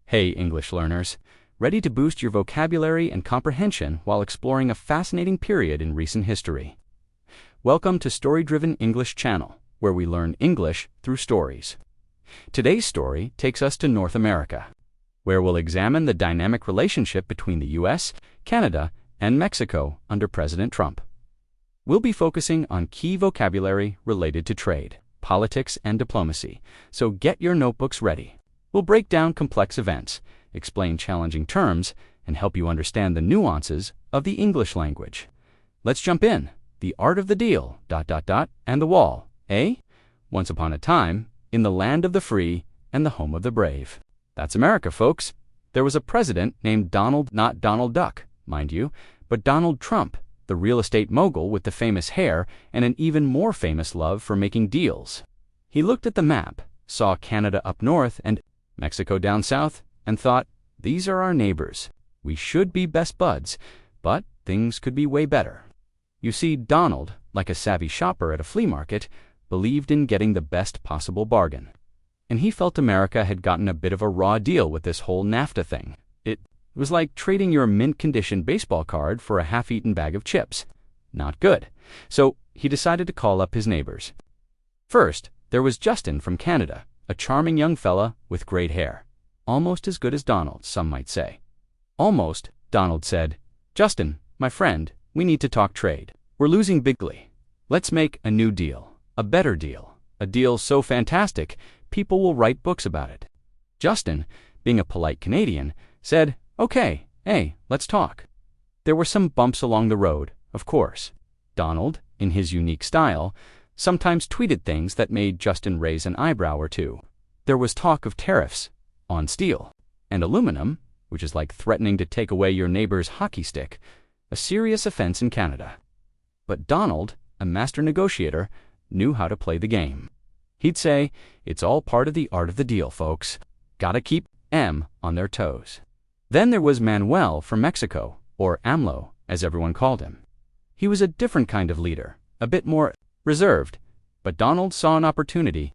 Hey, English learners, ready to boost your vocabulary and comprehension while exploring a fascinating period in recent history? Welcome to Story-Driven English Channel, where we learn English through stories. Today's story takes us to North America, where we'll examine the dynamic relationship between the U.S., Canada, and Mexico under President Trump. We'll be focusing on key vocabulary related to trade, politics, and diplomacy, so get your notebooks ready. We'll break down complex events, explain challenging terms, and help you understand the nuances of the English language. Let's jump in. The art of the deal, and the wall, eh? Once upon a time, in the land of the free and the home of the brave. That's America, folks. There was a president named Donald, not Donald Duck, mind you, but Donald Trump, the real estate mogul with the famous hair and an even more famous love for making deals. He looked at the map, saw Canada up north and Mexico down south, and thought, these are our neighbors. We should be best buds, but things could be way better. You see, Donald, like a savvy shopper at a flea market, believed in getting the best possible bargain. And he felt America had gotten a bit of a raw deal with this whole NAFTA thing. It was like trading your mint-condition baseball card for a half-eaten bag of chips. Not good. So he decided to call up his neighbors. First, there was Justin from Canada, a charming young fella with great hair. Almost as good as Donald, some might say. Almost, Donald said. Justin, my friend, we need to talk trade. We're losing bigly. Let's make a new deal, a better deal, a deal so fantastic, people will write books about it. Justin, being a polite Canadian, said, okay, hey, let's talk. There were some bumps along the road, of course. Donald, in his unique style, sometimes tweeted things that made Justin raise an eyebrow or two. There was talk of tariffs on steel and aluminum, which is like threatening to take away your neighbor's hockey stick, a serious offense in Canada. But Donald, a master negotiator, knew how to play the game. He'd say, it's all part of the art of the deal, folks. Gotta keep M on their toes. Then there was Manuel from Mexico, or AMLO, as everyone called him. He was a different kind of leader, a bit more reserved, but Donald saw an opportunity.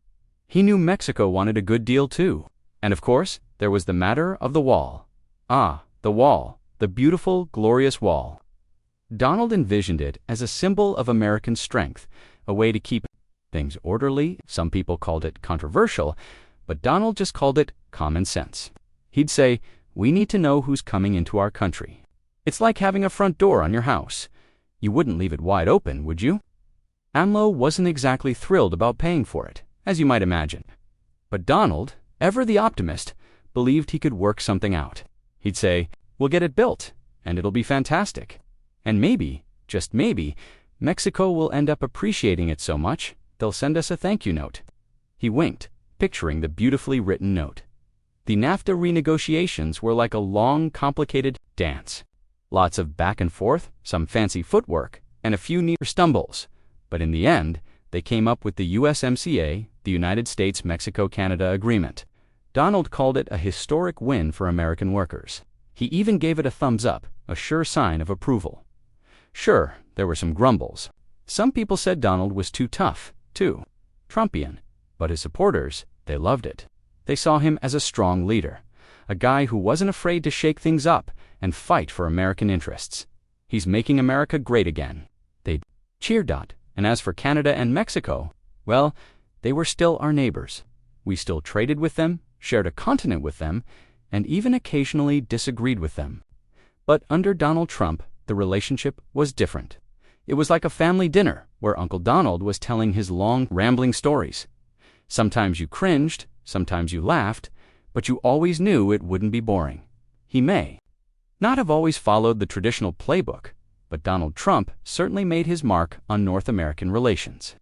He knew Mexico wanted a good deal too. And of course, there was the matter of the wall. Ah, the wall, the beautiful, glorious wall. Donald envisioned it as a symbol of American strength, a way to keep things orderly. Some people called it controversial, but Donald just called it common sense. He'd say, we need to know who's coming into our country. It's like having a front door on your house. You wouldn't leave it wide open, would you? AMLO wasn't exactly thrilled about paying for it, as you might imagine. But Donald, ever the optimist, believed he could work something out. He'd say, we'll get it built, and it'll be fantastic. And maybe, just maybe, Mexico will end up appreciating it so much, they'll send us a thank you note. He winked, picturing the beautifully written note. The NAFTA renegotiations were like a long, complicated dance. Lots of back and forth, some fancy footwork, and a few near stumbles. But in the end, they came up with the USMCA, the United States-Mexico-Canada Agreement. Donald called it a historic win for American workers. He even gave it a thumbs up, a sure sign of approval. Sure, there were some grumbles. Some people said Donald was too tough, too Trumpian, but his supporters, they loved it. They saw him as a strong leader, a guy who wasn't afraid to shake things up and fight for American interests. He's making America great again. They cheered. And as for Canada and Mexico, well, they were still our neighbors. We still traded with them, shared a continent with them, and even occasionally disagreed with them. But under Donald Trump, the relationship was different. It was like a family dinner where Uncle Donald was telling his long, rambling stories. Sometimes you cringed, sometimes you laughed, but you always knew it wouldn't be boring. He may not have always followed the traditional playbook, but Donald Trump certainly made his mark on North American relations.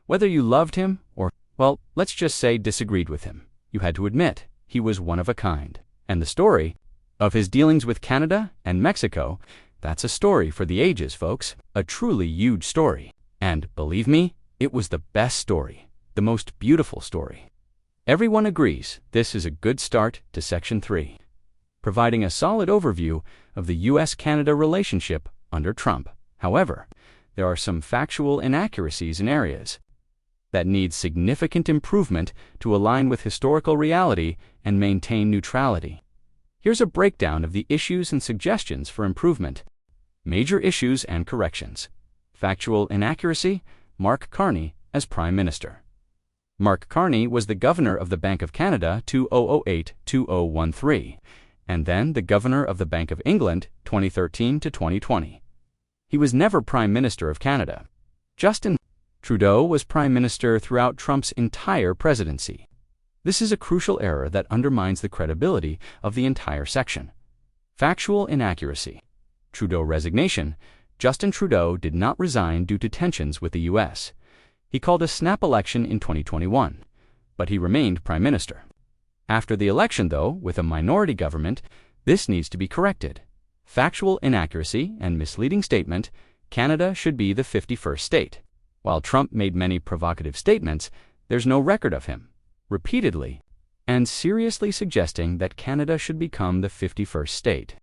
Whether you loved him or, well, let's just say disagreed with him, you had to admit he was one of a kind. And the story of his dealings with Canada and Mexico, that's a story for the ages, folks. A truly huge story. And, believe me, it was the best story, the most beautiful story. Everyone agrees this is a good start to Section 3, providing a solid overview of the U.S.-Canada relationship under Trump. However, there are some factual inaccuracies in areas. that needs significant improvement to align with historical reality and maintain neutrality. Here's a breakdown of the issues and suggestions for improvement. Major issues and corrections. Factual inaccuracy, Mark Carney as Prime Minister. Mark Carney was the Governor of the Bank of Canada 2008-2013, and then the Governor of the Bank of England 2013 to 2020. He was never Prime Minister of Canada. Justin Trudeau was Prime Minister throughout Trump's entire presidency. This is a crucial error that undermines the credibility of the entire section. Factual inaccuracy. Trudeau resignation. Justin Trudeau did not resign due to tensions with the U.S. He called a snap election in 2021, but he remained Prime Minister. After the election, though, with a minority government, this needs to be corrected. Factual inaccuracy and misleading statement, Canada should be the 51st state. While Trump made many provocative statements, there's no record of him, repeatedly and seriously suggesting that Canada should become the 51st state.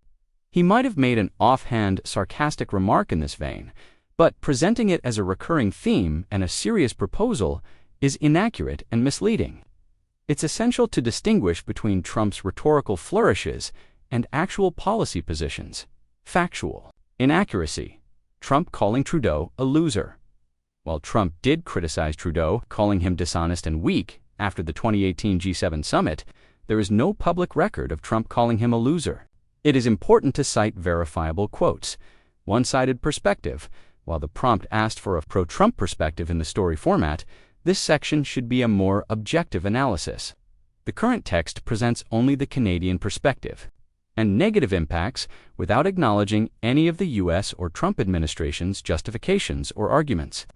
He might have made an offhand, sarcastic remark in this vein, but presenting it as a recurring theme and a serious proposal is inaccurate and misleading. It's essential to distinguish between Trump's rhetorical flourishes and actual policy positions. Factual inaccuracy. Trump calling Trudeau a loser. While Trump did criticize Trudeau, calling him dishonest and weak after the 2018 G7 summit, there is no public record of Trump calling him a loser. It is important to cite verifiable quotes. One-sided perspective. While the prompt asked for a pro-Trump perspective in the story format, this section should be a more objective analysis. The current text presents only the Canadian perspective and negative impacts without acknowledging any of the U.S. or Trump administration's justifications or arguments.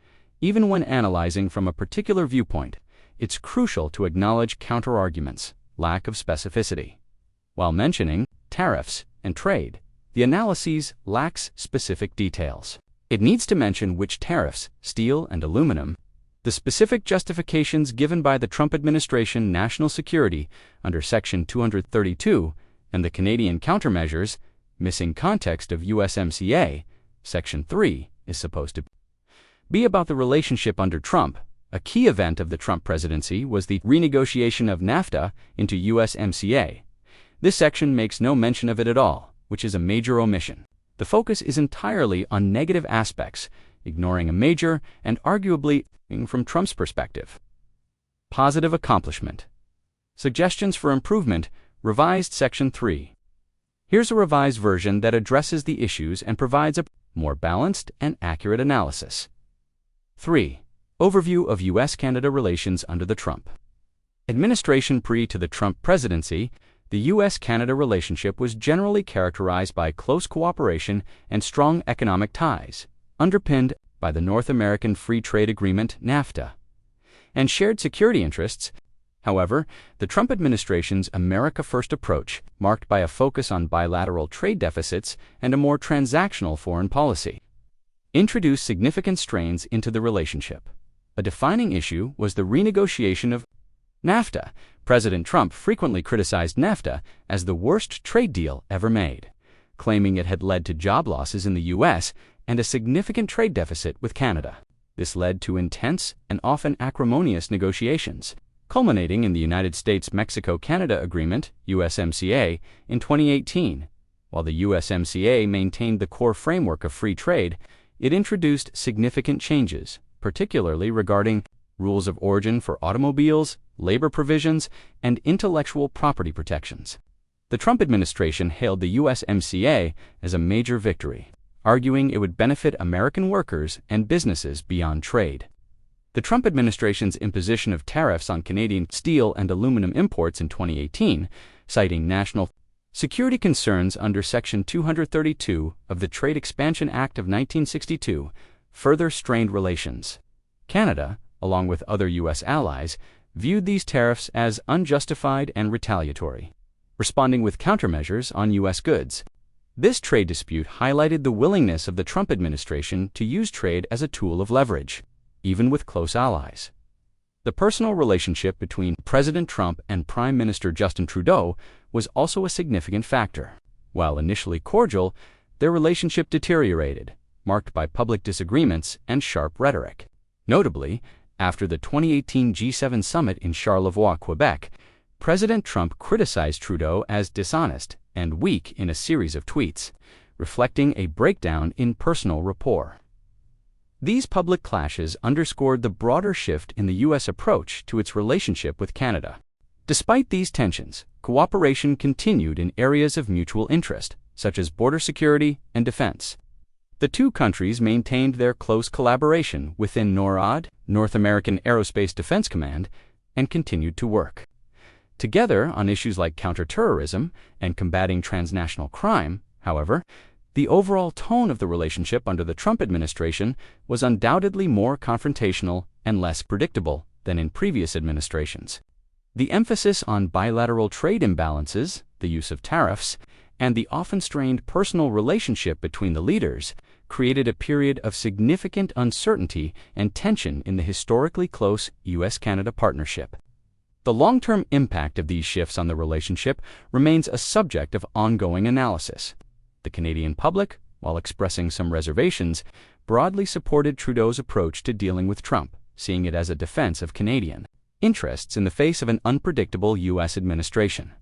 Even when analyzing from a particular viewpoint, it's crucial to acknowledge counterarguments, lack of specificity. While mentioning tariffs and trade, the analysis lacks specific details. It needs to mention which tariffs, steel and aluminum, the specific justifications given by the Trump administration national security under Section 232, and the Canadian countermeasures, missing context of USMCA, Section 3, is supposed to be about the relationship under Trump. A key event of the Trump presidency was the renegotiation of NAFTA into USMCA. This section makes no mention of it at all, which is a major omission. The focus is entirely on negative aspects, ignoring a major and arguably from Trump's perspective. Positive accomplishment. Suggestions for improvement, revised Section 3. Here's a revised version that addresses the issues and provides a more balanced and accurate analysis. 3. Overview of U.S.-Canada relations under the Trump administration. Pre to the Trump presidency, the U.S.-Canada relationship was generally characterized by close cooperation and strong economic ties, underpinned by the North American Free Trade Agreement, NAFTA, and shared security interests. However, the Trump administration's America First approach, marked by a focus on bilateral trade deficits and a more transactional foreign policy, introduced significant strains into the relationship. A defining issue was the renegotiation of NAFTA. President Trump frequently criticized NAFTA as the worst trade deal ever made, claiming it had led to job losses in the U.S. and a significant trade deficit with Canada. This led to intense and often acrimonious negotiations, culminating in the United States-Mexico-Canada Agreement, USMCA, in 2018. While the USMCA maintained the core framework of free trade, it introduced significant changes, particularly regarding rules of origin for automobiles, labor provisions, and intellectual property protections. The Trump administration hailed the USMCA as a major victory, arguing it would benefit American workers and businesses beyond trade. The Trump administration's imposition of tariffs on Canadian steel and aluminum imports in 2018, citing national security concerns under Section 232 of the Trade Expansion Act of 1962, further strained relations. Canada, along with other U.S. allies, viewed these tariffs as unjustified and retaliatory, responding with countermeasures on U.S. goods. This trade dispute highlighted the willingness of the Trump administration to use trade as a tool of leverage, even with close allies. The personal relationship between President Trump and Prime Minister Justin Trudeau was also a significant factor. While initially cordial, their relationship deteriorated, marked by public disagreements and sharp rhetoric. Notably, After the 2018 G7 summit in Charlevoix, Quebec, President Trump criticized Trudeau as dishonest and weak in a series of tweets, reflecting a breakdown in personal rapport. These public clashes underscored the broader shift in the U.S. approach to its relationship with Canada. Despite these tensions, cooperation continued in areas of mutual interest, such as border security and defense. The two countries maintained their close collaboration within NORAD, North American Aerospace Defense Command, and continued to work together on issues like counterterrorism and combating transnational crime. However, the overall tone of the relationship under the Trump administration was undoubtedly more confrontational and less predictable than in previous administrations. The emphasis on bilateral trade imbalances, the use of tariffs, and the often strained personal relationship between the leaders created a period of significant uncertainty and tension in the historically close U.S.-Canada partnership. The long-term impact of these shifts on the relationship remains a subject of ongoing analysis. The Canadian public, while expressing some reservations, broadly supported Trudeau's approach to dealing with Trump, seeing it as a defense of Canadian interests in the face of an unpredictable U.S. administration.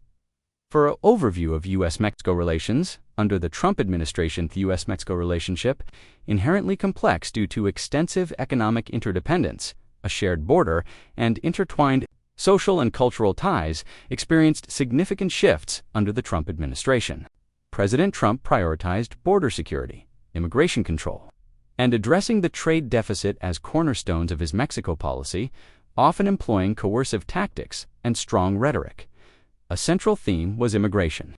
For an overview of U.S.-Mexico relations, under the Trump administration, the U.S.-Mexico relationship, inherently complex due to extensive economic interdependence, a shared border, and intertwined social and cultural ties, experienced significant shifts under the Trump administration. President Trump prioritized border security, immigration control, and addressing the trade deficit as cornerstones of his Mexico policy, often employing coercive tactics and strong rhetoric. A central theme was immigration.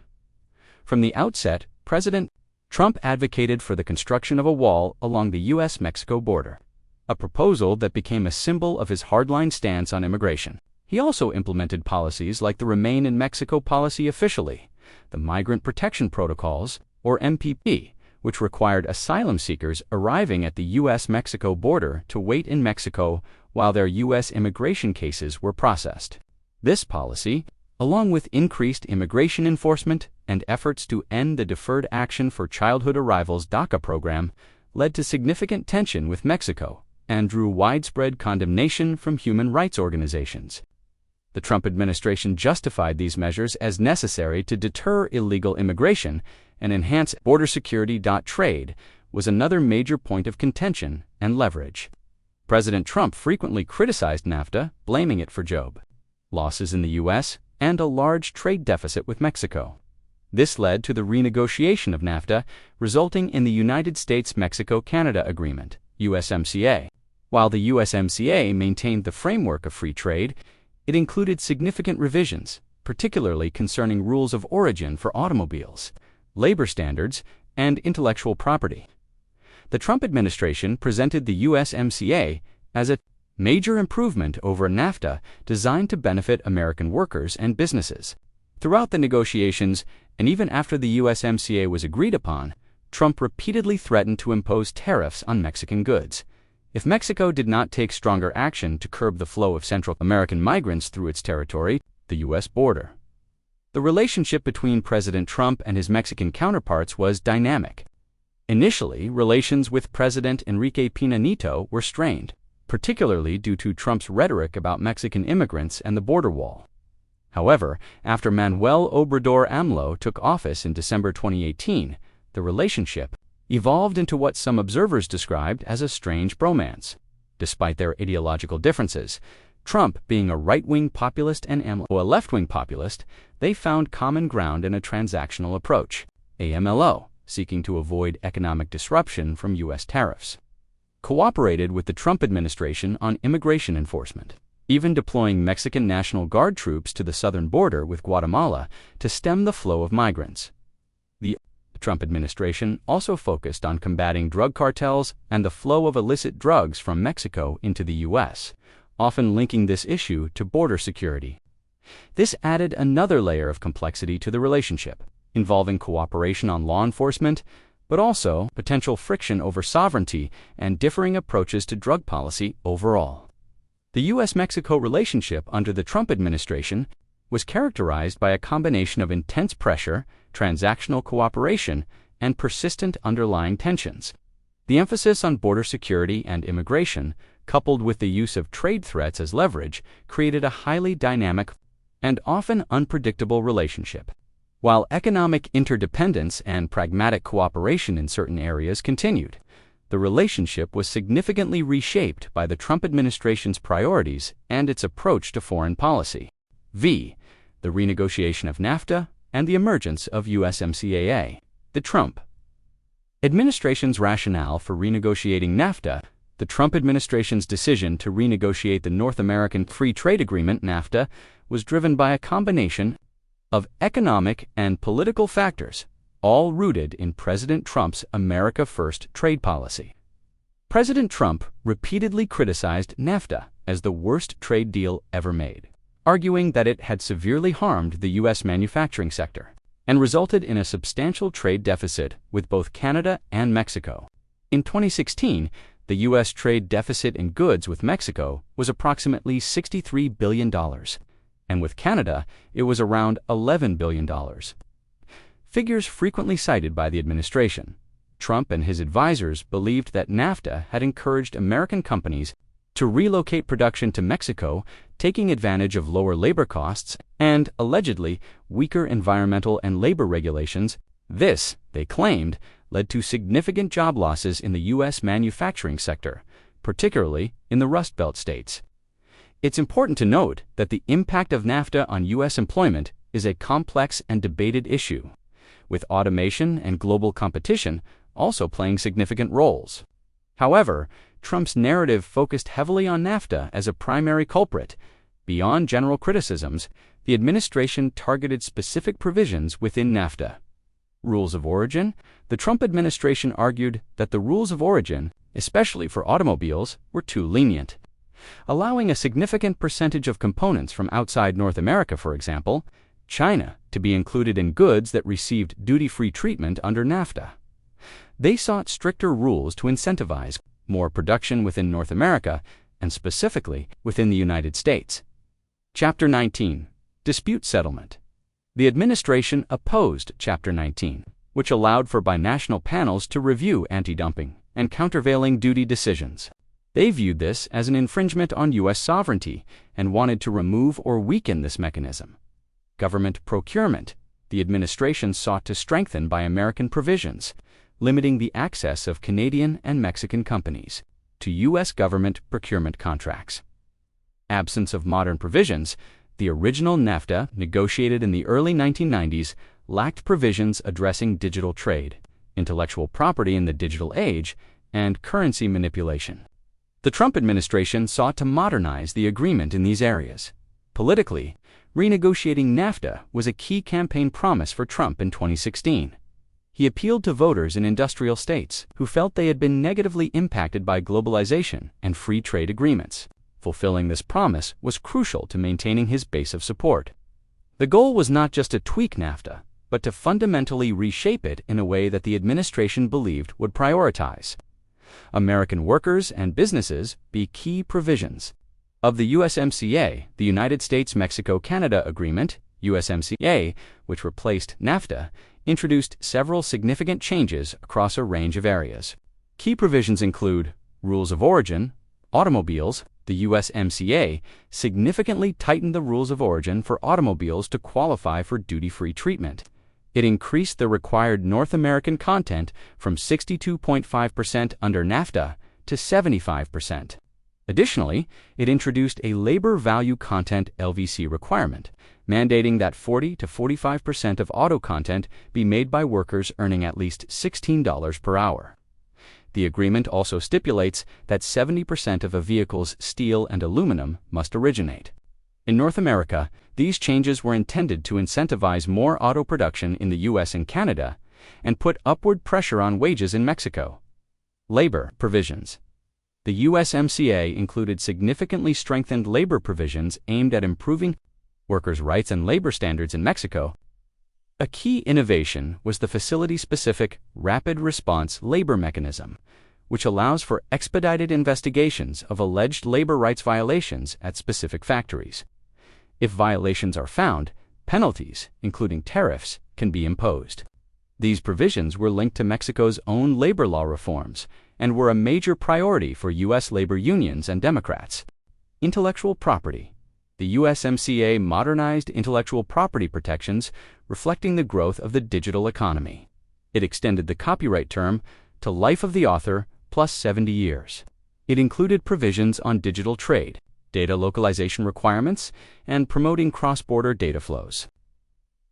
From the outset, President Trump advocated for the construction of a wall along the U.S.-Mexico border, a proposal that became a symbol of his hardline stance on immigration. He also implemented policies like the Remain in Mexico policy officially, the Migrant Protection Protocols, or MPP, which required asylum seekers arriving at the U.S.-Mexico border to wait in Mexico while their U.S. immigration cases were processed. This policy, along with increased immigration enforcement and efforts to end the Deferred Action for Childhood Arrivals DACA program, led to significant tension with Mexico and drew widespread condemnation from human rights organizations. The Trump administration justified these measures as necessary to deter illegal immigration and enhance border security. Trade was another major point of contention and leverage. President Trump frequently criticized NAFTA, blaming it for job losses in the U.S. and a large trade deficit with Mexico. This led to the renegotiation of NAFTA, resulting in the United States-Mexico-Canada Agreement, USMCA. While the USMCA maintained the framework of free trade, it included significant revisions, particularly concerning rules of origin for automobiles, labor standards, and intellectual property. The Trump administration presented the USMCA as a major improvement over NAFTA designed to benefit American workers and businesses. Throughout the negotiations, and even after the USMCA was agreed upon, Trump repeatedly threatened to impose tariffs on Mexican goods if Mexico did not take stronger action to curb the flow of Central American migrants through its territory, the U.S. border. The relationship between President Trump and his Mexican counterparts was dynamic. Initially, relations with President Enrique Peña Nieto were strained, particularly due to Trump's rhetoric about Mexican immigrants and the border wall. However, after Manuel Obrador AMLO took office in December 2018, the relationship evolved into what some observers described as a strange bromance. Despite their ideological differences, Trump being a right-wing populist and AMLO a left-wing populist, they found common ground in a transactional approach, AMLO, seeking to avoid economic disruption from U.S. tariffs, cooperated with the Trump administration on immigration enforcement, even deploying Mexican National Guard troops to the southern border with Guatemala to stem the flow of migrants. The Trump administration also focused on combating drug cartels and the flow of illicit drugs from Mexico into the U.S., often linking this issue to border security. This added another layer of complexity to the relationship, involving cooperation on law enforcement, but also potential friction over sovereignty and differing approaches to drug policy overall. The U.S.-Mexico relationship under the Trump administration was characterized by a combination of intense pressure, transactional cooperation, and persistent underlying tensions. The emphasis on border security and immigration, coupled with the use of trade threats as leverage, created a highly dynamic and often unpredictable relationship. While economic interdependence and pragmatic cooperation in certain areas continued, the relationship was significantly reshaped by the Trump administration's priorities and its approach to foreign policy. The renegotiation of NAFTA and the emergence of USMCA. The Trump administration's rationale for renegotiating NAFTA. The Trump administration's decision to renegotiate the North American Free Trade Agreement, NAFTA, was driven by a combination of economic and political factors, all rooted in President Trump's America First trade policy. President Trump repeatedly criticized NAFTA as the worst trade deal ever made, arguing that it had severely harmed the U.S. manufacturing sector and resulted in a substantial trade deficit with both Canada and Mexico. In 2016, the U.S. trade deficit in goods with Mexico was approximately $63 billion, and with Canada, it was around $11 billion. Figures frequently cited by the administration. Trump and his advisors believed that NAFTA had encouraged American companies to relocate production to Mexico, taking advantage of lower labor costs and, allegedly, weaker environmental and labor regulations. This, they claimed, led to significant job losses in the U.S. manufacturing sector, particularly in the Rust Belt states. It's important to note that the impact of NAFTA on U.S. employment is a complex and debated issue, with automation and global competition also playing significant roles. However, Trump's narrative focused heavily on NAFTA as a primary culprit. Beyond general criticisms, the administration targeted specific provisions within NAFTA. Rules of origin. The Trump administration argued that the rules of origin, especially for automobiles, were too lenient, allowing a significant percentage of components from outside North America, for example, China, to be included in goods that received duty-free treatment under NAFTA. They sought stricter rules to incentivize more production within North America, and specifically within the United States. Chapter 19. Dispute Settlement. The administration opposed Chapter 19, which allowed for binational panels to review anti-dumping and countervailing duty decisions. They viewed this as an infringement on U.S. sovereignty and wanted to remove or weaken this mechanism. Government procurement. The administration sought to strengthen Buy American provisions, limiting the access of Canadian and Mexican companies to U.S. government procurement contracts. Absence of modern provisions. The original NAFTA, negotiated in the early 1990s, lacked provisions addressing digital trade, intellectual property in the digital age, and currency manipulation. The Trump administration sought to modernize the agreement in these areas. Politically, renegotiating NAFTA was a key campaign promise for Trump in 2016. He appealed to voters in industrial states who felt they had been negatively impacted by globalization and free trade agreements. Fulfilling this promise was crucial to maintaining his base of support. The goal was not just to tweak NAFTA, but to fundamentally reshape it in a way that the administration believed would prioritize American workers and businesses be key provisions of the USMCA, the United States-Mexico-Canada Agreement, USMCA, which replaced NAFTA, introduced several significant changes across a range of areas. Key provisions include rules of origin. Automobiles. The USMCA significantly tightened the rules of origin for automobiles to qualify for duty-free treatment. It increased the required North American content from 62.5% under NAFTA to 75%. Additionally, it introduced a labor value content LVC requirement, mandating that 40 to 45% of auto content be made by workers earning at least $16 per hour. The agreement also stipulates that 70% of a vehicle's steel and aluminum must originate in North America. These changes were intended to incentivize more auto production in the U.S. and Canada and put upward pressure on wages in Mexico. Labor provisions. The USMCA included significantly strengthened labor provisions aimed at improving workers' rights and labor standards in Mexico. A key innovation was the facility-specific Rapid Response Labor Mechanism, which allows for expedited investigations of alleged labor rights violations at specific factories. If violations are found, penalties, including tariffs, can be imposed. These provisions were linked to Mexico's own labor law reforms and were a major priority for U.S. labor unions and Democrats. Intellectual property. The USMCA modernized intellectual property protections, reflecting the growth of the digital economy. It extended the copyright term to life of the author plus 70 years. It included provisions on digital trade, data localization requirements, and promoting cross-border data flows.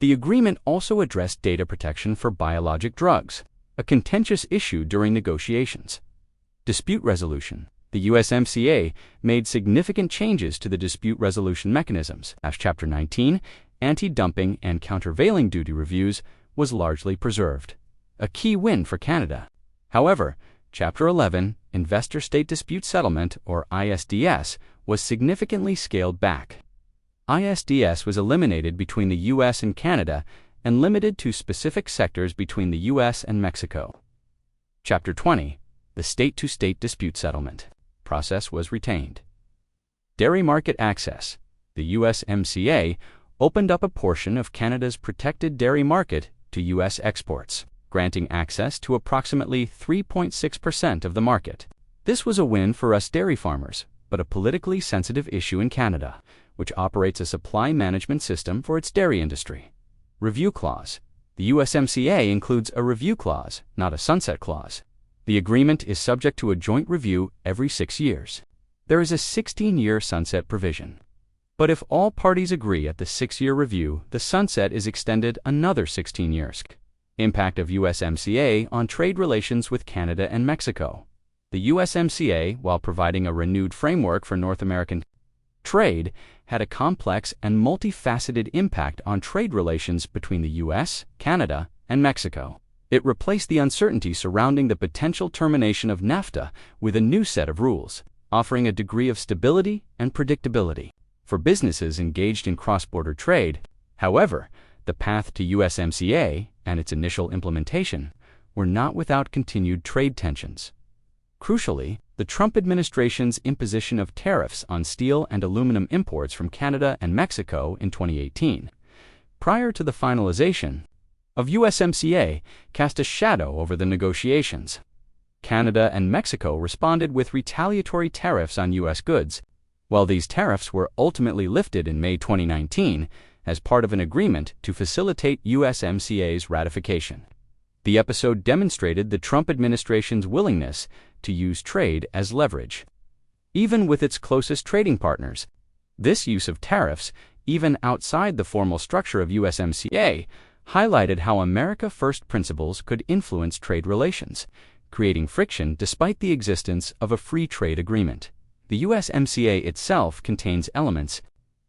The agreement also addressed data protection for biologic drugs, a contentious issue during negotiations. Dispute resolution. The USMCA made significant changes to the dispute resolution mechanisms. Chapter 19, anti-dumping and countervailing duty reviews, was largely preserved, a key win for Canada. However, Chapter 11, Investor-State Dispute Settlement, or ISDS, was significantly scaled back. ISDS was eliminated between the U.S. and Canada and limited to specific sectors between the U.S. and Mexico. Chapter 20, the State-to-State Dispute Settlement process was retained. Dairy market access. The USMCA opened up a portion of Canada's protected dairy market to U.S. exports, granting access to approximately 3.6% of the market. This was a win for us dairy farmers, but a politically sensitive issue in Canada, which operates a supply management system for its dairy industry. Review clause. The USMCA includes a review clause, not a sunset clause. The agreement is subject to a joint review every 6 years. There is a 16-year sunset provision. But if all parties agree at the 6-year review, the sunset is extended another 16 years. Impact of USMCA on trade relations with Canada and Mexico. The USMCA, while providing a renewed framework for North American trade, had a complex and multifaceted impact on trade relations between the U.S., Canada, and Mexico. It replaced the uncertainty surrounding the potential termination of NAFTA with a new set of rules, offering a degree of stability and predictability for businesses engaged in cross-border trade. However, the path to USMCA and its initial implementation were not without continued trade tensions. Crucially, the Trump administration's imposition of tariffs on steel and aluminum imports from Canada and Mexico in 2018, prior to the finalization of USMCA, cast a shadow over the negotiations. Canada and Mexico responded with retaliatory tariffs on U.S. goods, while these tariffs were ultimately lifted in May 2019 as part of an agreement to facilitate USMCA's ratification. The episode demonstrated the Trump administration's willingness to use trade as leverage. Even with its closest trading partners, this use of tariffs, even outside the formal structure of USMCA, highlighted how America First principles could influence trade relations, creating friction despite the existence of a free trade agreement. The USMCA itself contains elements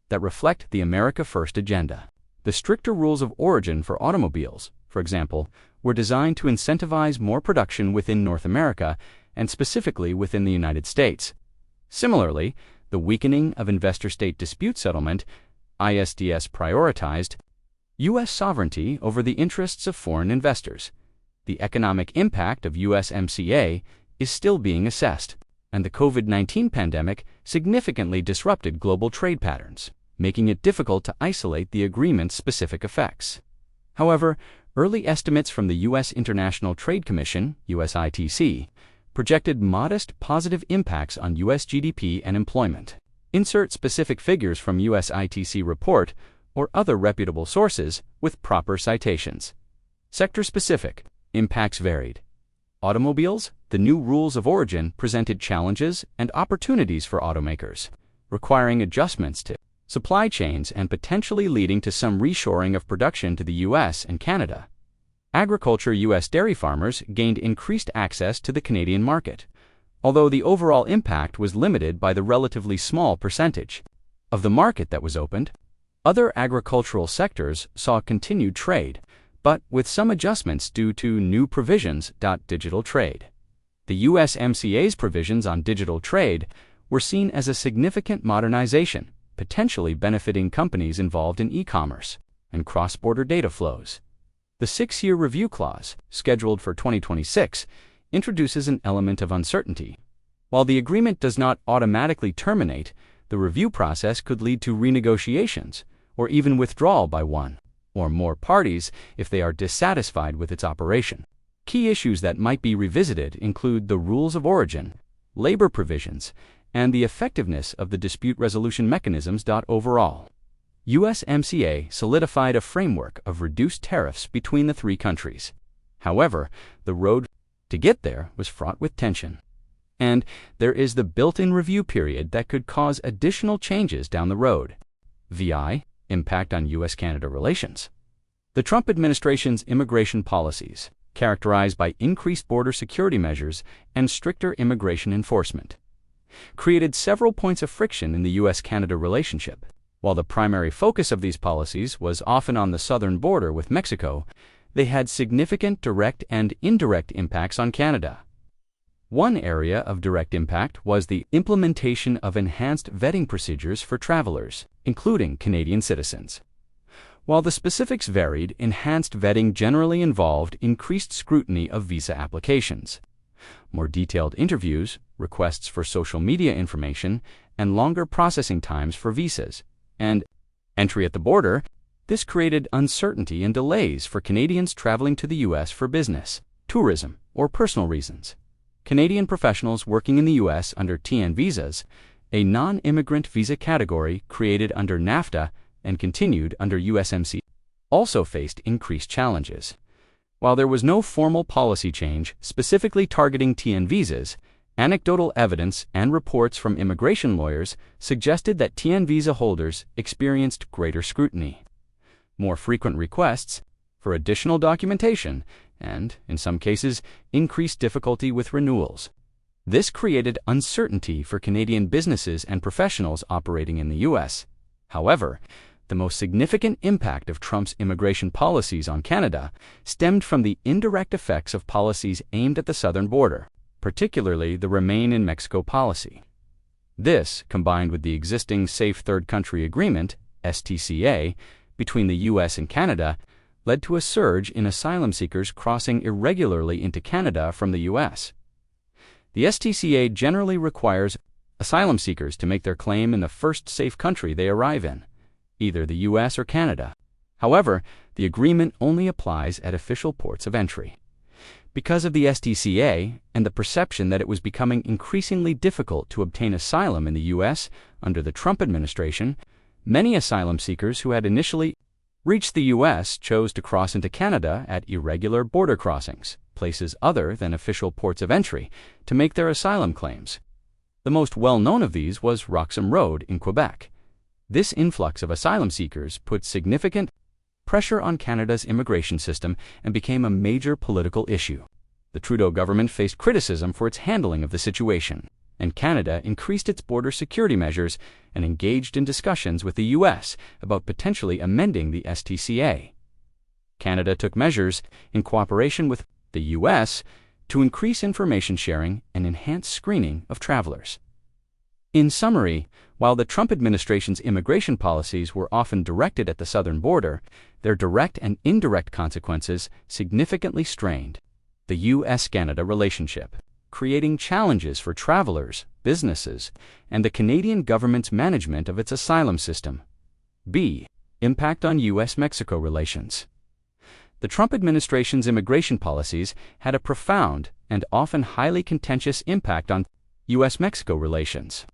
that reflect the America First agenda. The stricter rules of origin for automobiles, for example, were designed to incentivize more production within North America and specifically within the United States. Similarly, the weakening of investor-state dispute settlement, ISDS, prioritized U.S. sovereignty over the interests of foreign investors. The economic impact of USMCA is still being assessed, and the COVID-19 pandemic significantly disrupted global trade patterns, making it difficult to isolate the agreement's specific effects. However, early estimates from the U.S. International Trade Commission, USITC, projected modest positive impacts on U.S. GDP and employment. Insert specific figures from USITC report or other reputable sources with proper citations. Sector-specific impacts varied. Automobiles, the new rules of origin presented challenges and opportunities for automakers, requiring adjustments to supply chains and potentially leading to some reshoring of production to the U.S. and Canada. Agriculture. U.S. dairy farmers gained increased access to the Canadian market, although the overall impact was limited by the relatively small percentage of the market that was opened. Other agricultural sectors saw continued trade, but with some adjustments due to new provisions. Digital trade. The USMCA's provisions on digital trade were seen as a significant modernization, potentially benefiting companies involved in e-commerce and cross-border data flows. The 6-year review clause, scheduled for 2026, introduces an element of uncertainty. While the agreement does not automatically terminate, the review process could lead to renegotiations or even withdrawal by one or more parties if they are dissatisfied with its operation. Key issues that might be revisited include the rules of origin, labor provisions, and the effectiveness of the dispute resolution mechanisms. Overall, USMCA solidified a framework of reduced tariffs between the three countries. However, the road to get there was fraught with tension. And there is the built-in review period that could cause additional changes down the road. VI, impact on U.S.-Canada relations. The Trump administration's immigration policies, characterized by increased border security measures and stricter immigration enforcement, created several points of friction in the U.S.-Canada relationship. While the primary focus of these policies was often on the southern border with Mexico, they had significant direct and indirect impacts on Canada. One area of direct impact was the implementation of enhanced vetting procedures for travelers, including Canadian citizens. While the specifics varied, enhanced vetting generally involved increased scrutiny of visa applications, more detailed interviews, requests for social media information, and longer processing times for visas, and entry at the border. This created uncertainty and delays for Canadians traveling to the U.S. for business, tourism, or personal reasons. Canadian professionals working in the U.S. under TN visas, a non-immigrant visa category created under NAFTA and continued under USMCA, also faced increased challenges. While there was no formal policy change specifically targeting TN visas, anecdotal evidence and reports from immigration lawyers suggested that TN visa holders experienced greater scrutiny, more frequent requests for additional documentation, and, in some cases, increased difficulty with renewals. This created uncertainty for Canadian businesses and professionals operating in the U.S. However, the most significant impact of Trump's immigration policies on Canada stemmed from the indirect effects of policies aimed at the southern border, particularly the Remain in Mexico policy. This, combined with the existing Safe Third Country Agreement, STCA, between the U.S. and Canada, led to a surge in asylum seekers crossing irregularly into Canada from the U.S. The STCA generally requires asylum seekers to make their claim in the first safe country they arrive in, either the U.S. or Canada. However, the agreement only applies at official ports of entry. Because of the STCA and the perception that it was becoming increasingly difficult to obtain asylum in the U.S. under the Trump administration, many asylum seekers who had initially reached the U.S. chose to cross into Canada at irregular border crossings, places other than official ports of entry, to make their asylum claims. The most well-known of these was Roxham Road in Quebec. This influx of asylum seekers put significant pressure on Canada's immigration system and became a major political issue. The Trudeau government faced criticism for its handling of the situation, and Canada increased its border security measures and engaged in discussions with the U.S. about potentially amending the STCA. Canada took measures in cooperation with the U.S. to increase information sharing and enhance screening of travelers. In summary, while the Trump administration's immigration policies were often directed at the southern border, their direct and indirect consequences significantly strained the U.S.-Canada relationship, creating challenges for travelers, businesses, and the Canadian government's management of its asylum system. B. Impact on U.S.-Mexico relations. The Trump administration's immigration policies had a profound and often highly contentious impact on U.S.-Mexico relations.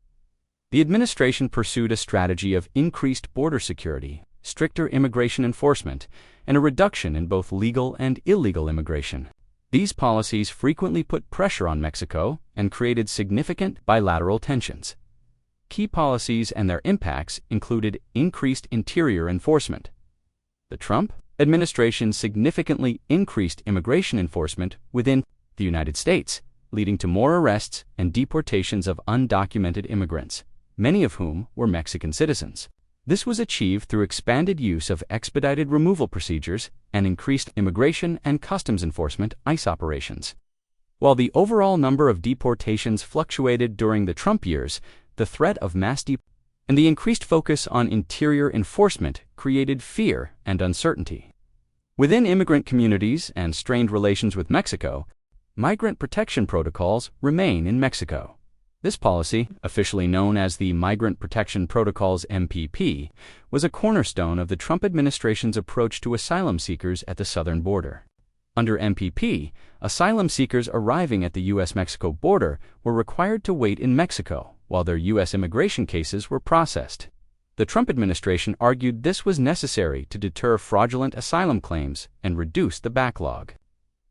The administration pursued a strategy of increased border security, stricter immigration enforcement, and a reduction in both legal and illegal immigration. These policies frequently put pressure on Mexico and created significant bilateral tensions. Key policies and their impacts included increased interior enforcement. The Trump administration significantly increased immigration enforcement within the United States, leading to more arrests and deportations of undocumented immigrants, many of whom were Mexican citizens. This was achieved through expanded use of expedited removal procedures and increased immigration and customs enforcement (ICE) operations. While the overall number of deportations fluctuated during the Trump years, the threat of mass deportation and the increased focus on interior enforcement created fear and uncertainty. Within immigrant communities and strained relations with Mexico, migrant protection protocols remain in Mexico. This policy, officially known as the Migrant Protection Protocols MPP, was a cornerstone of the Trump administration's approach to asylum seekers at the southern border. Under MPP, asylum seekers arriving at the U.S.-Mexico border were required to wait in Mexico while their U.S. immigration cases were processed. The Trump administration argued this was necessary to deter fraudulent asylum claims and reduce the backlog.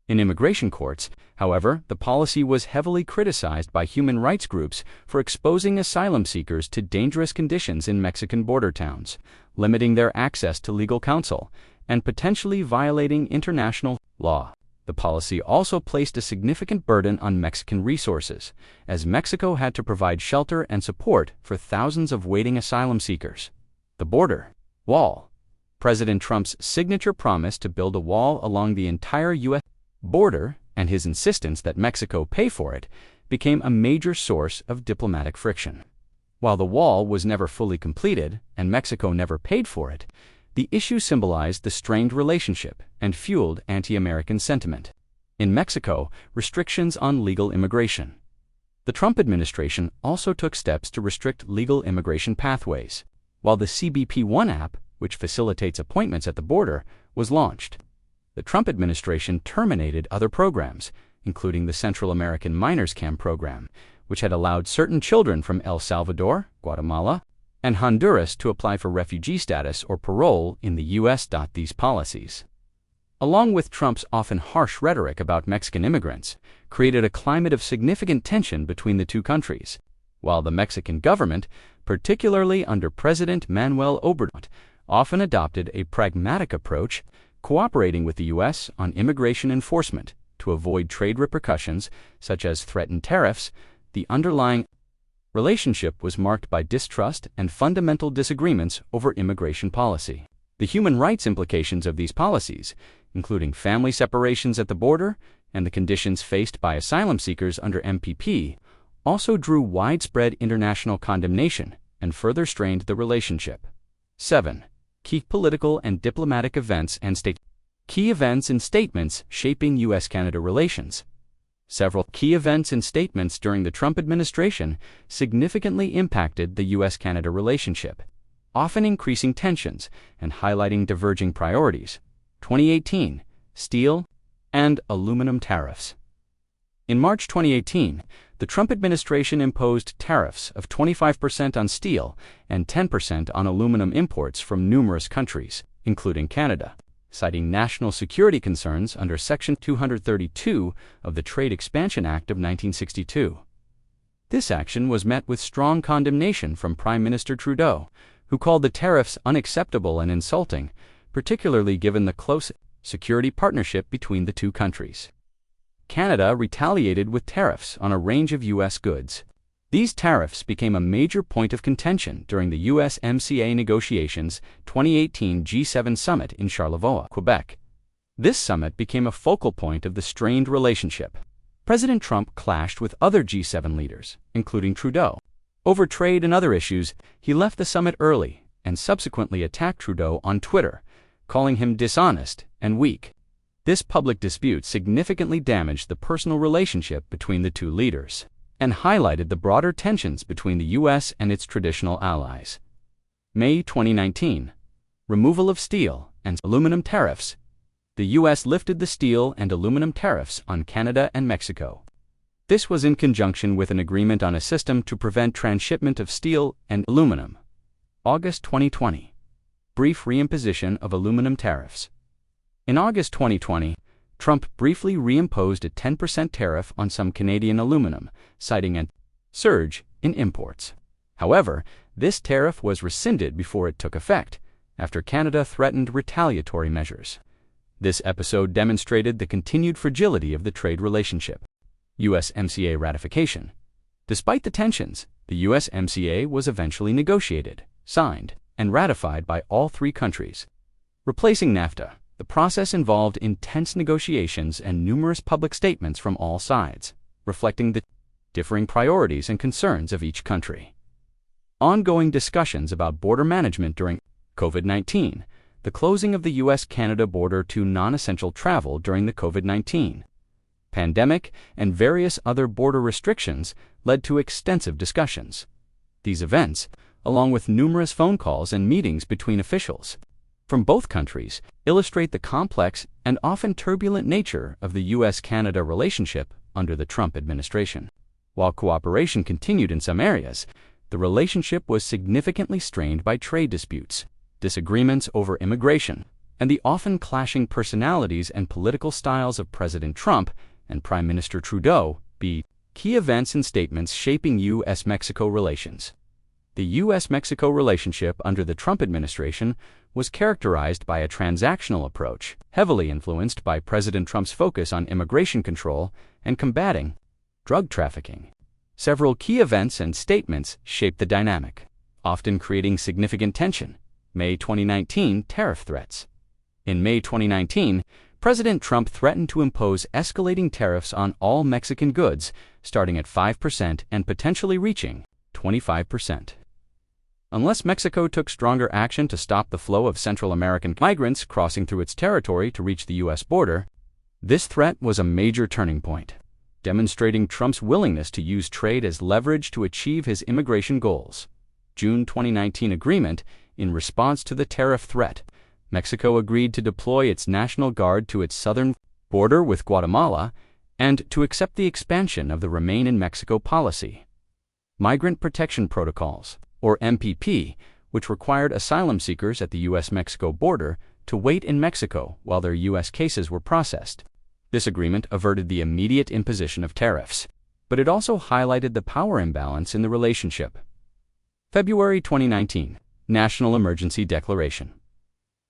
In immigration courts, however, the policy was heavily criticized by human rights groups for exposing asylum seekers to dangerous conditions in Mexican border towns, limiting their access to legal counsel, and potentially violating international law. The policy also placed a significant burden on Mexican resources, as Mexico had to provide shelter and support for thousands of waiting asylum seekers. The border wall. President Trump's signature promise to build a wall along the entire U.S. border and his insistence that Mexico pay for it became a major source of diplomatic friction. While the wall was never fully completed and Mexico never paid for it, the issue symbolized the strained relationship and fueled anti-American sentiment. In Mexico, restrictions on legal immigration. The Trump administration also took steps to restrict legal immigration pathways, while the CBP One app, which facilitates appointments at the border, was launched. The Trump administration terminated other programs, including the Central American Minors Camp program, which had allowed certain children from El Salvador, Guatemala, and Honduras to apply for refugee status or parole in the U.S. These policies, along with Trump's often harsh rhetoric about Mexican immigrants, created a climate of significant tension between the two countries, while the Mexican government, particularly under President Manuel Obrador, often adopted a pragmatic approach, cooperating with the U.S. on immigration enforcement to avoid trade repercussions such as threatened tariffs. The underlying relationship was marked by distrust and fundamental disagreements over immigration policy. The human rights implications of these policies, including family separations at the border and the conditions faced by asylum seekers under MPP, also drew widespread international condemnation and further strained the relationship. 7. Key political and diplomatic events and key events and statements shaping U.S.-Canada relations. Several key events and statements during the Trump administration significantly impacted the U.S.-Canada relationship, often increasing tensions and highlighting diverging priorities. 2018, steel and aluminum tariffs. In March 2018, the Trump administration imposed tariffs of 25% on steel and 10% on aluminum imports from numerous countries, including Canada, citing national security concerns under Section 232 of the Trade Expansion Act of 1962. This action was met with strong condemnation from Prime Minister Trudeau, who called the tariffs unacceptable and insulting, particularly given the close security partnership between the two countries. Canada retaliated with tariffs on a range of U.S. goods. These tariffs became a major point of contention during the USMCA negotiations 2018 G7 summit in Charlevoix, Quebec. This summit became a focal point of the strained relationship. President Trump clashed with other G7 leaders, including Trudeau. Over trade and other issues, he left the summit early and subsequently attacked Trudeau on Twitter, calling him dishonest and weak. This public dispute significantly damaged the personal relationship between the two leaders and highlighted the broader tensions between the U.S. and its traditional allies. May 2019. Removal of steel and aluminum tariffs. The U.S. lifted the steel and aluminum tariffs on Canada and Mexico. This was in conjunction with an agreement on a system to prevent transshipment of steel and aluminum. August 2020. Brief reimposition of aluminum tariffs. In August 2020, Trump briefly reimposed a 10% tariff on some Canadian aluminum, citing a surge in imports. However, this tariff was rescinded before it took effect, after Canada threatened retaliatory measures. This episode demonstrated the continued fragility of the trade relationship. USMCA ratification. Despite the tensions, the USMCA was eventually negotiated, signed, and ratified by all three countries. Replacing NAFTA, the process involved intense negotiations and numerous public statements from all sides, reflecting the differing priorities and concerns of each country. Ongoing discussions about border management during COVID-19, the closing of the U.S.-Canada border to non-essential travel during the COVID-19 pandemic, and various other border restrictions led to extensive discussions. These events, along with numerous phone calls and meetings between officials, from both countries illustrate the complex and often turbulent nature of the U.S.-Canada relationship under the Trump administration. While cooperation continued in some areas, the relationship was significantly strained by trade disputes, disagreements over immigration, and the often clashing personalities and political styles of President Trump and Prime Minister Trudeau be key events and statements shaping U.S.-Mexico relations. The U.S.-Mexico relationship under the Trump administration was characterized by a transactional approach, heavily influenced by President Trump's focus on immigration control and combating drug trafficking. Several key events and statements shaped the dynamic, often creating significant tension. May 2019 tariff threats. In May 2019, President Trump threatened to impose escalating tariffs on all Mexican goods, starting at 5% and potentially reaching 25%. Unless Mexico took stronger action to stop the flow of Central American migrants crossing through its territory to reach the U.S. border, this threat was a major turning point, demonstrating Trump's willingness to use trade as leverage to achieve his immigration goals. June 2019 agreement. In response to the tariff threat, Mexico agreed to deploy its National Guard to its southern border with Guatemala and to accept the expansion of the Remain in Mexico policy. Migrant Protection Protocols, or MPP, which required asylum seekers at the U.S.-Mexico border to wait in Mexico while their U.S. cases were processed. This agreement averted the immediate imposition of tariffs, but it also highlighted the power imbalance in the relationship. February 2019. National Emergency Declaration.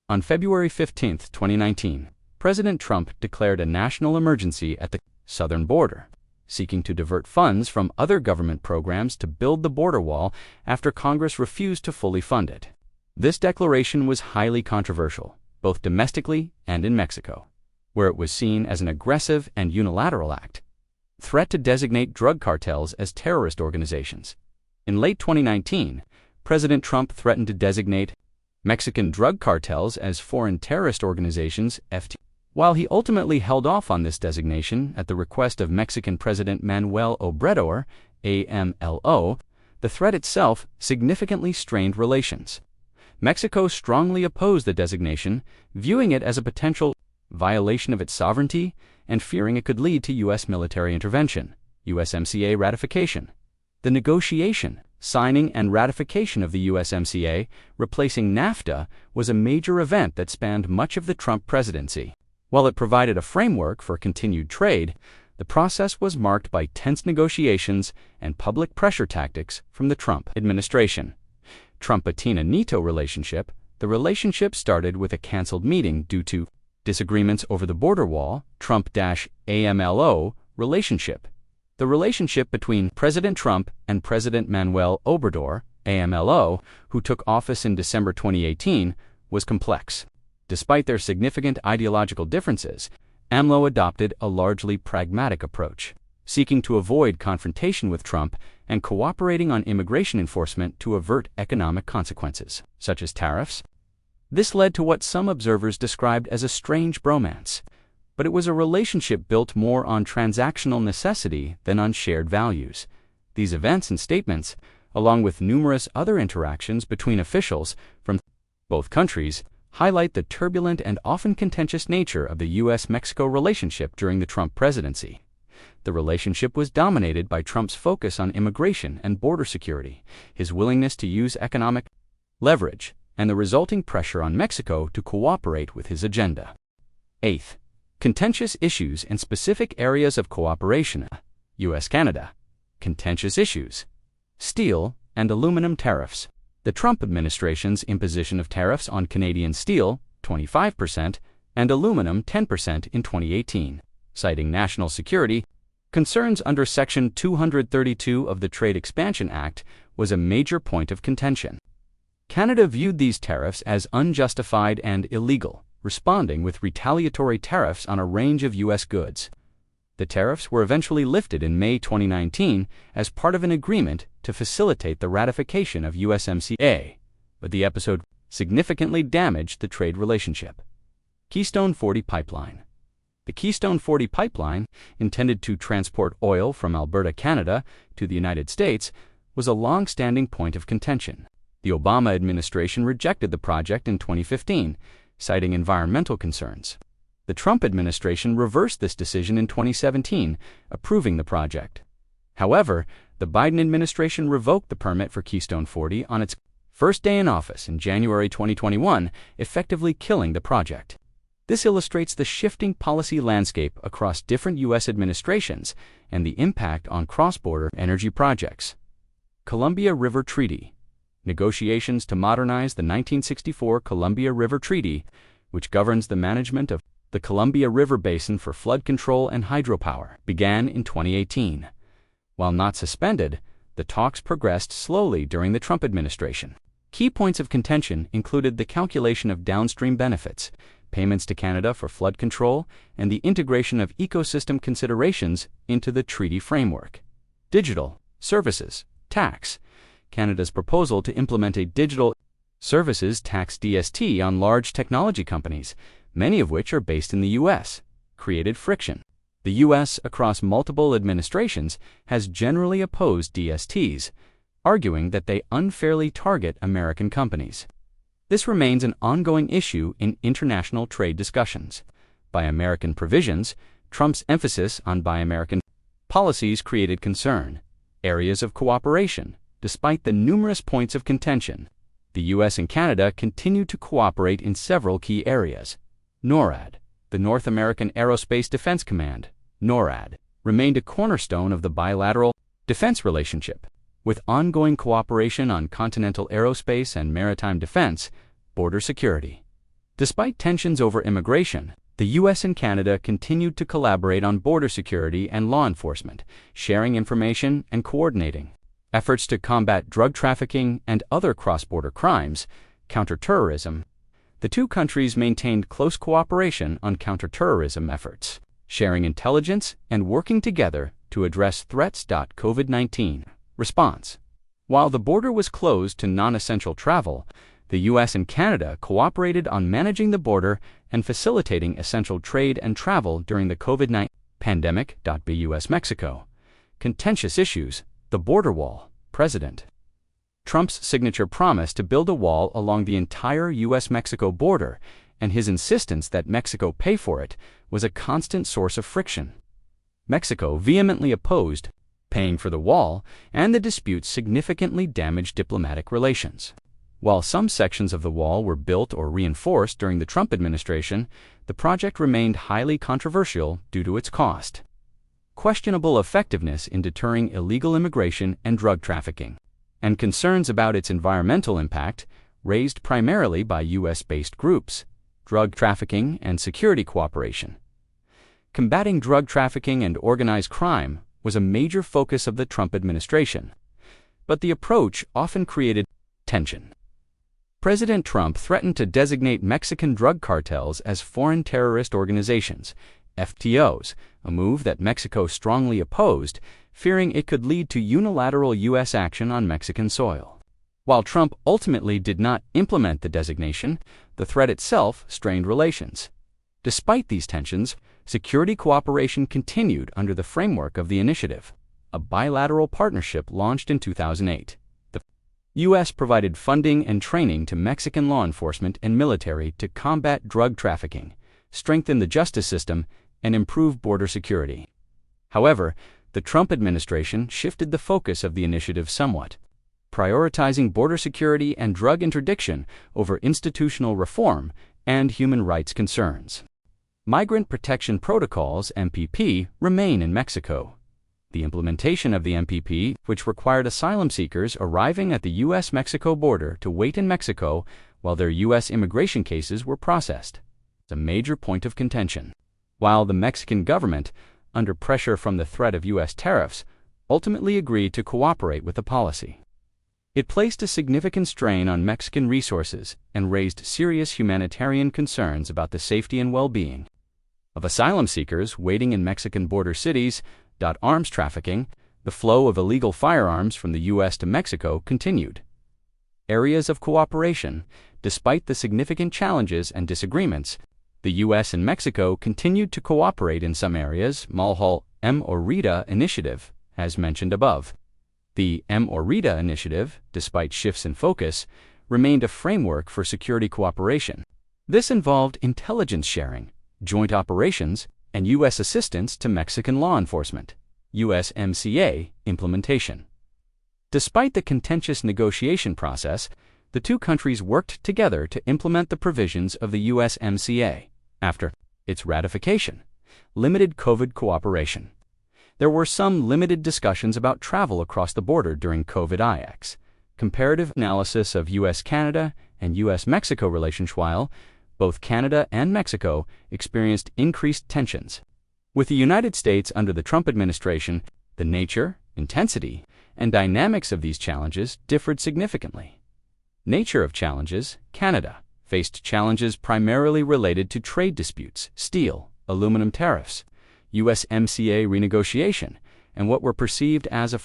On February 15, 2019, President Trump declared a national emergency at the southern border, seeking to divert funds from other government programs to build the border wall after Congress refused to fully fund it. This declaration was highly controversial, both domestically and in Mexico, where it was seen as an aggressive and unilateral act, threat to designate drug cartels as terrorist organizations. In late 2019, President Trump threatened to designate Mexican drug cartels as foreign terrorist organizations, FT. While he ultimately held off on this designation at the request of Mexican President Manuel Obrador, AMLO, the threat itself significantly strained relations. Mexico strongly opposed the designation, viewing it as a potential violation of its sovereignty and fearing it could lead to U.S. military intervention. USMCA ratification. The negotiation, signing, and ratification of the USMCA, replacing NAFTA, was a major event that spanned much of the Trump presidency. While it provided a framework for continued trade, the process was marked by tense negotiations and public pressure tactics from the Trump administration. Trump-Peña-Nieto relationship. The relationship started with a canceled meeting due to disagreements over the border wall. Trump-AMLO relationship. The relationship between President Trump and President Manuel Obrador, AMLO, who took office in December 2018, was complex. Despite their significant ideological differences, AMLO adopted a largely pragmatic approach, seeking to avoid confrontation with Trump and cooperating on immigration enforcement to avert economic consequences, such as tariffs. This led to what some observers described as a strange bromance, but it was a relationship built more on transactional necessity than on shared values. These events and statements, along with numerous other interactions between officials from both countries, highlight the turbulent and often contentious nature of the U.S.-Mexico relationship during the Trump presidency. The relationship was dominated by Trump's focus on immigration and border security, his willingness to use economic leverage, and the resulting pressure on Mexico to cooperate with his agenda. 8th. Contentious issues and specific areas of cooperation. U.S.-Canada. Contentious issues. Steel and aluminum tariffs. The Trump administration's imposition of tariffs on Canadian steel, 25%, and aluminum, 10% in 2018, citing national security concerns under Section 232 of the Trade Expansion Act, was a major point of contention. Canada viewed these tariffs as unjustified and illegal, responding with retaliatory tariffs on a range of U.S. goods. The tariffs were eventually lifted in May 2019 as part of an agreement to facilitate the ratification of USMCA, but the episode significantly damaged the trade relationship. Keystone 40 Pipeline. The Keystone 40 pipeline, intended to transport oil from Alberta, Canada, to the United States, was a long-standing point of contention. The Obama administration rejected the project in 2015, citing environmental concerns. The Trump administration reversed this decision in 2017, approving the project. However, the Biden administration revoked the permit for Keystone 40 on its first day in office in January 2021, effectively killing the project. This illustrates the shifting policy landscape across different U.S. administrations and the impact on cross-border energy projects. Columbia River Treaty. Negotiations to modernize the 1964 Columbia River Treaty, which governs the management of the Columbia River Basin for flood control and hydropower, began in 2018. While not suspended, the talks progressed slowly during the Trump administration. Key points of contention included the calculation of downstream benefits, payments to Canada for flood control, and the integration of ecosystem considerations into the treaty framework. Digital services tax. Canada's proposal to implement a digital services tax DST on large technology companies, many of which are based in the U.S., created friction. The U.S., across multiple administrations, has generally opposed DSTs, arguing that they unfairly target American companies. This remains an ongoing issue in international trade discussions. Buy American provisions, Trump's emphasis on Buy American policies created concern. Areas of cooperation. Despite the numerous points of contention, the U.S. and Canada continue to cooperate in several key areas. NORAD, the North American Aerospace Defense Command, NORAD, remained a cornerstone of the bilateral defense relationship, with ongoing cooperation on continental aerospace and maritime defense, border security. Despite tensions over immigration, the U.S. and Canada continued to collaborate on border security and law enforcement, sharing information and coordinating efforts to combat drug trafficking and other cross-border crimes, counterterrorism. The two countries maintained close cooperation on counterterrorism efforts, sharing intelligence and working together to address threats. COVID-19 response. While the border was closed to non-essential travel, the U.S. and Canada cooperated on managing the border and facilitating essential trade and travel during the COVID-19 pandemic. U.S.-Mexico. Contentious issues. The border wall. President Trump's signature promise to build a wall along the entire U.S.-Mexico border and his insistence that Mexico pay for it was a constant source of friction. Mexico vehemently opposed paying for the wall, and the dispute significantly damaged diplomatic relations. While some sections of the wall were built or reinforced during the Trump administration, the project remained highly controversial due to its cost. Questionable effectiveness in deterring illegal immigration and drug trafficking, and concerns about its environmental impact, raised primarily by U.S.-based groups, drug trafficking and security cooperation. Combating drug trafficking and organized crime was a major focus of the Trump administration, but the approach often created tension. President Trump threatened to designate Mexican drug cartels as foreign terrorist organizations, FTOs, a move that Mexico strongly opposed, fearing it could lead to unilateral U.S. action on Mexican soil. While Trump ultimately did not implement the designation, the threat itself strained relations. Despite these tensions, security cooperation continued under the framework of the initiative, a bilateral partnership launched in 2008. The U.S. provided funding and training to Mexican law enforcement and military to combat drug trafficking, strengthen the justice system, and improve border security. However, the Trump administration shifted the focus of the initiative somewhat, prioritizing border security and drug interdiction over institutional reform and human rights concerns. Migrant Protection Protocols (MPP) remain in Mexico. The implementation of the MPP, which required asylum seekers arriving at the U.S.-Mexico border to wait in Mexico while their U.S. immigration cases were processed, is a major point of contention. While the Mexican government, under pressure from the threat of U.S. tariffs, ultimately agreed to cooperate with the policy, it placed a significant strain on Mexican resources and raised serious humanitarian concerns about the safety and well-being of asylum seekers waiting in Mexican border cities. Arms trafficking, the flow of illegal firearms from the U.S. to Mexico continued. Areas of cooperation. Despite the significant challenges and disagreements, the U.S. and Mexico continued to cooperate in some areas. Mulhall M. Orita Initiative, as mentioned above. The M-ORITA initiative, despite shifts in focus, remained a framework for security cooperation. This involved intelligence sharing, joint operations, and U.S. assistance to Mexican law enforcement. USMCA implementation. Despite the contentious negotiation process, the two countries worked together to implement the provisions of the USMCA. After its ratification, limited COVID cooperation. There were some limited discussions about travel across the border during COVID-IX. Comparative analysis of U.S.-Canada and U.S.-Mexico relations. While both Canada and Mexico experienced increased tensions. With the United States under the Trump administration, the nature, intensity, and dynamics of these challenges differed significantly. Nature of challenges: Canada faced challenges primarily related to trade disputes, steel, aluminum tariffs, USMCA renegotiation, and what were perceived as a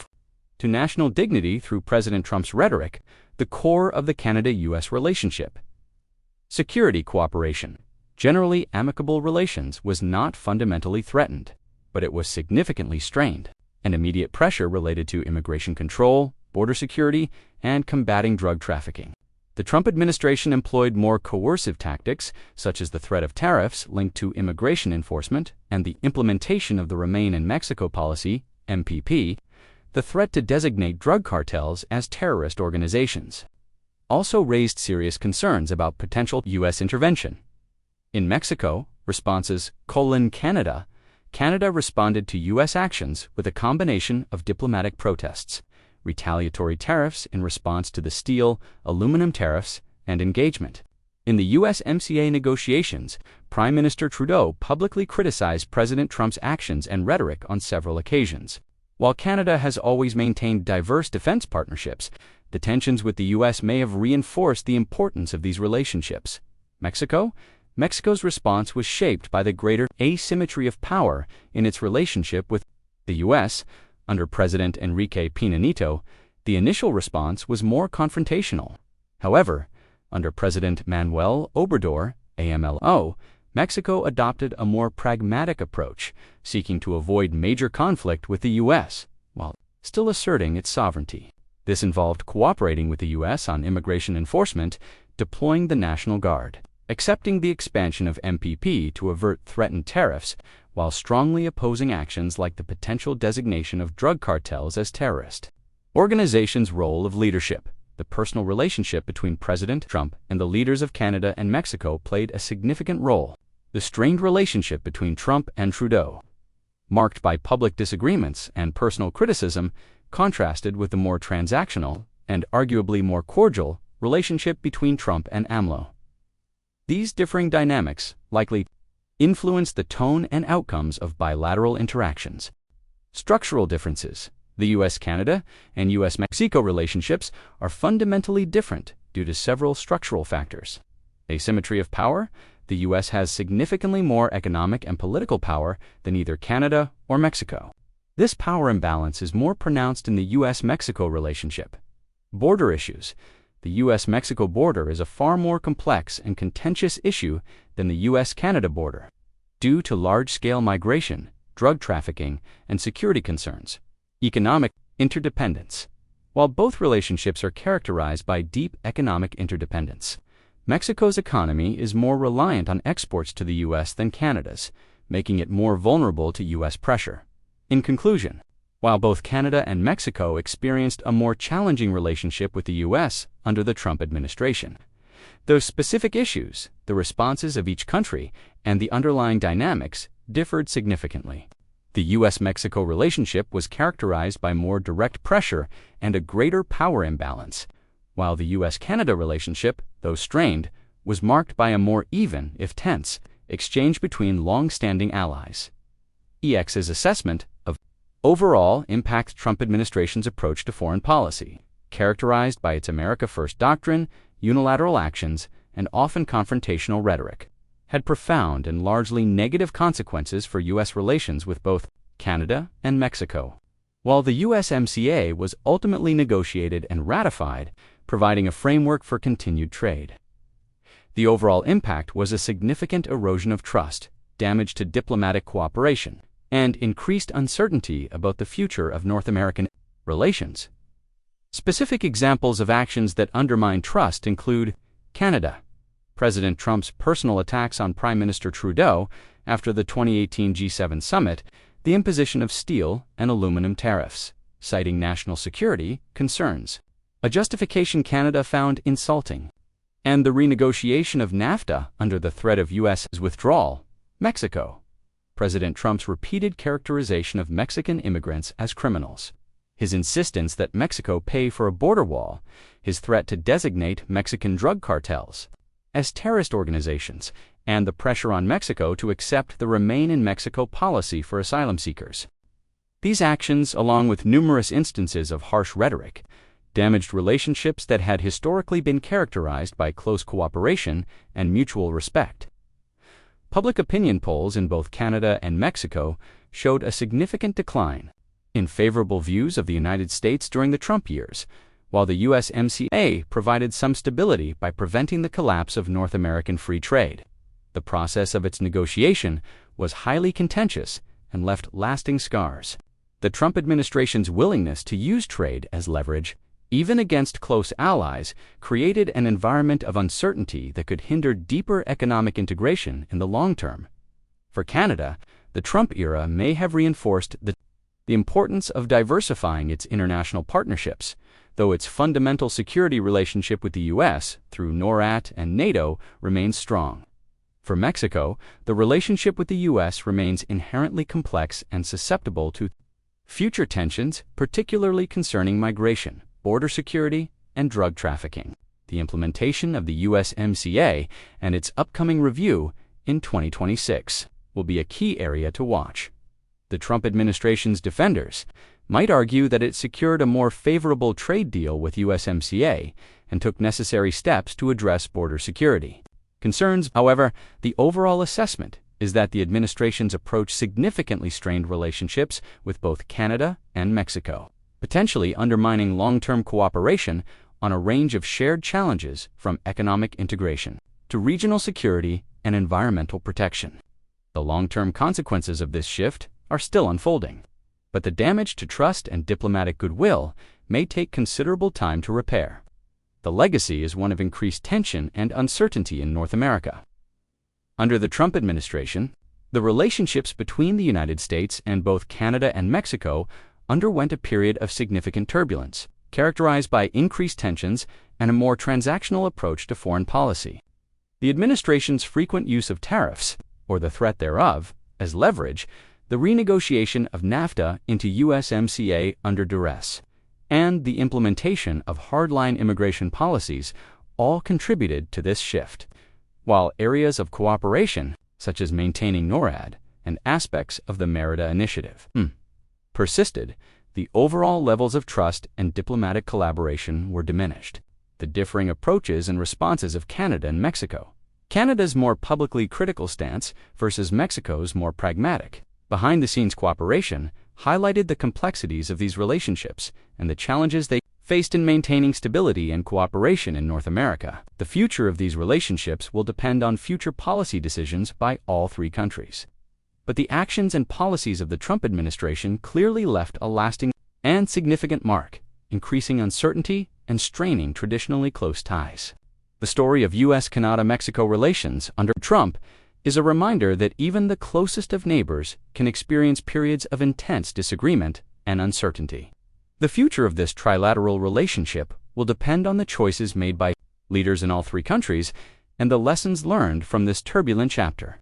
to national dignity through President Trump's rhetoric, the core of the Canada-U.S. relationship. Security cooperation. Generally amicable relations was not fundamentally threatened, but it was significantly strained, and immediate pressure related to immigration control, border security, and combating drug trafficking. The Trump administration employed more coercive tactics, such as the threat of tariffs linked to immigration enforcement and the implementation of the Remain in Mexico policy, MPP, the threat to designate drug cartels as terrorist organizations. Also raised serious concerns about potential U.S. intervention. In Mexico, responses: Canada. Canada responded to U.S. actions with a combination of diplomatic protests, retaliatory tariffs in response to the steel, aluminum tariffs, and engagement. In the USMCA negotiations, Prime Minister Trudeau publicly criticized President Trump's actions and rhetoric on several occasions. While Canada has always maintained diverse defense partnerships, the tensions with the U.S. may have reinforced the importance of these relationships. Mexico's response was shaped by the greater asymmetry of power in its relationship with the U.S. Under President Enrique Peña Nieto, the initial response was more confrontational. However, under President Manuel Obrador, AMLO, Mexico adopted a more pragmatic approach, seeking to avoid major conflict with the U.S., while still asserting its sovereignty. This involved cooperating with the U.S. on immigration enforcement, deploying the National Guard, accepting the expansion of MPP to avert threatened tariffs, while strongly opposing actions like the potential designation of drug cartels as terrorist organizations. Role of leadership. The personal relationship between President Trump and the leaders of Canada and Mexico played a significant role. The strained relationship between Trump and Trudeau, marked by public disagreements and personal criticism, contrasted with the more transactional and arguably more cordial relationship between Trump and AMLO. These differing dynamics likely influenced the tone and outcomes of bilateral interactions. Structural differences. The U.S.-Canada and U.S.-Mexico relationships are fundamentally different due to several structural factors. Asymmetry of power. The U.S. has significantly more economic and political power than either Canada or Mexico. This power imbalance is more pronounced in the U.S.-Mexico relationship. Border issues. The U.S.-Mexico border is a far more complex and contentious issue than the U.S.-Canada border, due to large-scale migration, drug trafficking, and security concerns. Economic interdependence. While both relationships are characterized by deep economic interdependence, Mexico's economy is more reliant on exports to the U.S. than Canada's, making it more vulnerable to U.S. pressure. In conclusion, while both Canada and Mexico experienced a more challenging relationship with the U.S. under the Trump administration, those specific issues, the responses of each country, and the underlying dynamics differed significantly. The U.S.-Mexico relationship was characterized by more direct pressure and a greater power imbalance, while the U.S.-Canada relationship, though strained, was marked by a more even, if tense, exchange between long-standing allies. EX's assessment of overall impact. Trump administration's approach to foreign policy, characterized by its America First doctrine, unilateral actions, and often confrontational rhetoric, had profound and largely negative consequences for U.S. relations with both Canada and Mexico. While the USMCA was ultimately negotiated and ratified, providing a framework for continued trade, the overall impact was a significant erosion of trust, damage to diplomatic cooperation, and increased uncertainty about the future of North American relations. Specific examples of actions that undermine trust include Canada. President Trump's personal attacks on Prime Minister Trudeau after the 2018 G7 summit, the imposition of steel and aluminum tariffs, citing national security concerns, a justification Canada found insulting, and the renegotiation of NAFTA under the threat of U.S.'s withdrawal. Mexico. President Trump's repeated characterization of Mexican immigrants as criminals, his insistence that Mexico pay for a border wall, his threat to designate Mexican drug cartels as terrorist organizations, and the pressure on Mexico to accept the Remain in Mexico policy for asylum seekers. These actions, along with numerous instances of harsh rhetoric, damaged relationships that had historically been characterized by close cooperation and mutual respect. Public opinion polls in both Canada and Mexico showed a significant decline in favorable views of the United States during the Trump years, while the USMCA provided some stability by preventing the collapse of North American free trade. The process of its negotiation was highly contentious and left lasting scars. The Trump administration's willingness to use trade as leverage, even against close allies, created an environment of uncertainty that could hinder deeper economic integration in the long term. For Canada, the Trump era may have reinforced the importance of diversifying its international partnerships, though its fundamental security relationship with the U.S. through NORAD and NATO remains strong. For Mexico, the relationship with the U.S. remains inherently complex and susceptible to future tensions, particularly concerning migration, border security, and drug trafficking. The implementation of the USMCA and its upcoming review in 2026 will be a key area to watch. The Trump administration's defenders might argue that it secured a more favorable trade deal with USMCA and took necessary steps to address border security concerns. However, the overall assessment is that the administration's approach significantly strained relationships with both Canada and Mexico, potentially undermining long-term cooperation on a range of shared challenges from economic integration to regional security and environmental protection. The long-term consequences of this shift are still unfolding, but the damage to trust and diplomatic goodwill may take considerable time to repair. The legacy is one of increased tension and uncertainty in North America. Under the Trump administration, the relationships between the United States and both Canada and Mexico underwent a period of significant turbulence, characterized by increased tensions and a more transactional approach to foreign policy. The administration's frequent use of tariffs, or the threat thereof, as leverage, the renegotiation of NAFTA into USMCA under duress, and the implementation of hardline immigration policies all contributed to this shift. While areas of cooperation, such as maintaining NORAD and aspects of the Merida Initiative, persisted, the overall levels of trust and diplomatic collaboration were diminished. The differing approaches and responses of Canada and Mexico. Canada's more publicly critical stance versus Mexico's more pragmatic, behind-the-scenes cooperation highlighted the complexities of these relationships and the challenges they faced in maintaining stability and cooperation in North America. The future of these relationships will depend on future policy decisions by all three countries. But the actions and policies of the Trump administration clearly left a lasting and significant mark, increasing uncertainty and straining traditionally close ties. The story of U.S.-Canada-Mexico relations under Trump is a reminder that even the closest of neighbors can experience periods of intense disagreement and uncertainty. The future of this trilateral relationship will depend on the choices made by leaders in all three countries and the lessons learned from this turbulent chapter.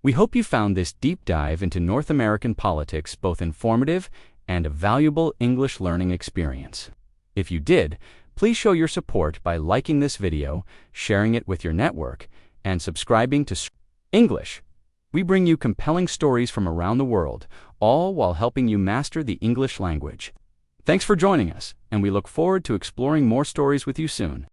We hope you found this deep dive into North American politics both informative and a valuable English learning experience. If you did, please show your support by liking this video, sharing it with your network, and subscribing to English. We bring you compelling stories from around the world, all while helping you master the English language. Thanks for joining us, and we look forward to exploring more stories with you soon.